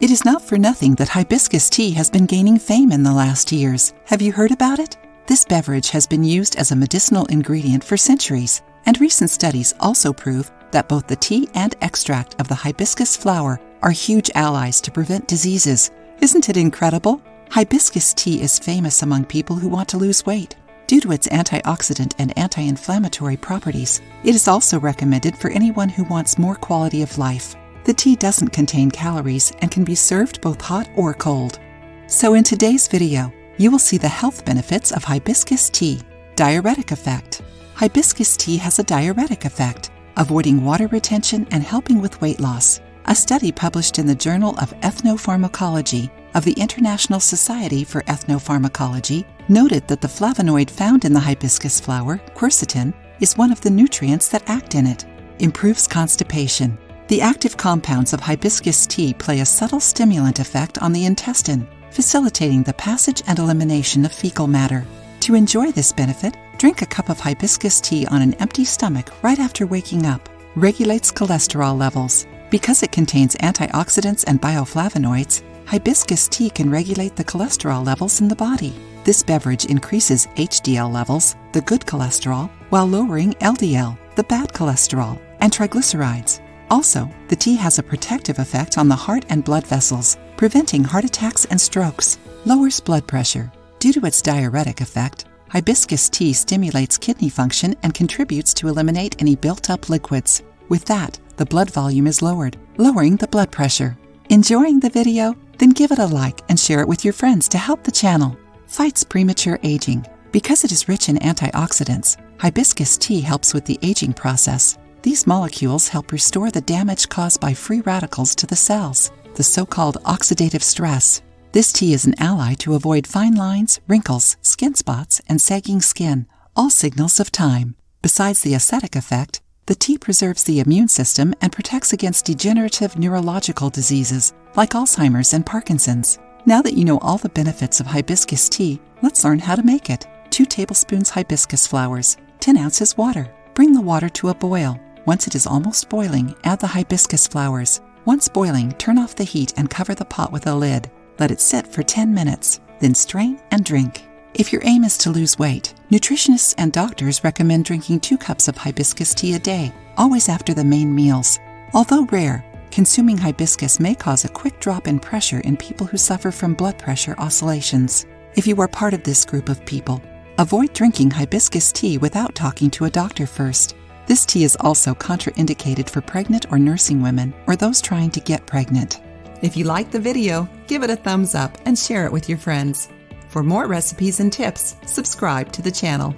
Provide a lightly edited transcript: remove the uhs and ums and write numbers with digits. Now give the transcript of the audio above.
It is not for nothing that hibiscus tea has been gaining fame in the last years. Have you heard about it? This beverage has been used as a medicinal ingredient for centuries, and recent studies also prove that both the tea and extract of the hibiscus flower are huge allies to prevent diseases. Isn't it incredible? Hibiscus tea is famous among people who want to lose weight. Due to its antioxidant and anti-inflammatory properties, it is also recommended for anyone who wants more quality of life. The tea doesn't contain calories and can be served both hot or cold. So in today's video, you will see the health benefits of hibiscus tea. Diuretic effect. Hibiscus tea has a diuretic effect, avoiding water retention and helping with weight loss. A study published in the Journal of Ethnopharmacology of the International Society for Ethnopharmacology noted that the flavonoid found in the hibiscus flower, quercetin, is one of the nutrients that act in it. Improves constipation. The active compounds of hibiscus tea play a subtle stimulant effect on the intestine, facilitating the passage and elimination of fecal matter. To enjoy this benefit, drink a cup of hibiscus tea on an empty stomach right after waking up. Regulates cholesterol levels. Because it contains antioxidants and bioflavonoids, hibiscus tea can regulate the cholesterol levels in the body. This beverage increases HDL levels, the good cholesterol, while lowering LDL, the bad cholesterol, and triglycerides. Also, the tea has a protective effect on the heart and blood vessels, preventing heart attacks and strokes. Lowers blood pressure. Due to its diuretic effect, hibiscus tea stimulates kidney function and contributes to eliminate any built-up liquids. With that, the blood volume is lowered, lowering the blood pressure. Enjoying the video? Then give it a like and share it with your friends to help the channel. Fights premature aging. Because it is rich in antioxidants, hibiscus tea helps with the aging process. These molecules help restore the damage caused by free radicals to the cells, the so-called oxidative stress. This tea is an ally to avoid fine lines, wrinkles, skin spots, and sagging skin, all signals of time. Besides the aesthetic effect, the tea preserves the immune system and protects against degenerative neurological diseases like Alzheimer's and Parkinson's. Now that you know all the benefits of hibiscus tea, let's learn how to make it. 2 tablespoons hibiscus flowers, 10 ounces water. Bring the water to a boil. Once it is almost boiling, add the hibiscus flowers. Once boiling, turn off the heat and cover the pot with a lid. Let it sit for 10 minutes, then strain and drink. If your aim is to lose weight, nutritionists and doctors recommend drinking 2 cups of hibiscus tea a day, always after the main meals. Although rare, consuming hibiscus may cause a quick drop in pressure in people who suffer from blood pressure oscillations. If you are part of this group of people, avoid drinking hibiscus tea without talking to a doctor first. This tea is also contraindicated for pregnant or nursing women or those trying to get pregnant. If you liked the video, give it a thumbs up and share it with your friends. For more recipes and tips, subscribe to the channel.